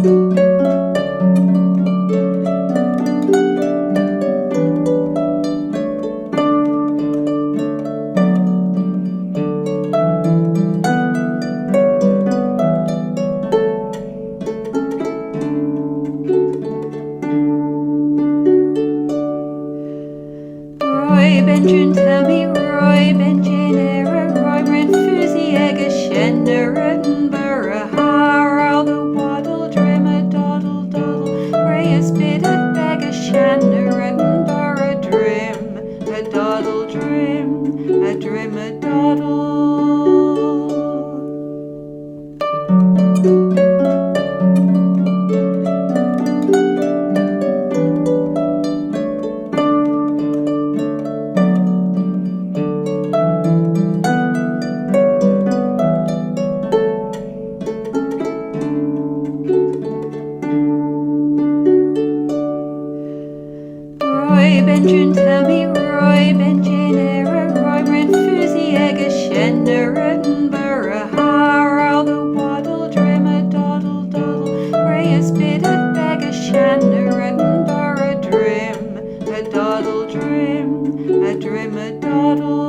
Roie benjun Tammy, Roie benjun eirey, Roie mraane phoosee shenn, reddyn boiragh, the waddle drim a doddle doddle, Roie spit a shenn, reddyn boiragh drim, a doddle drim, a drim a doddle. Roie benjun Tammy, Roie benjun eirey, Roie mraane phoosee shenn, reddyn boiragh, the waddle drim a doddle doddle, Roie spit a shenn, reddyn boiragh drim, a doddle drim, a drim a doddle.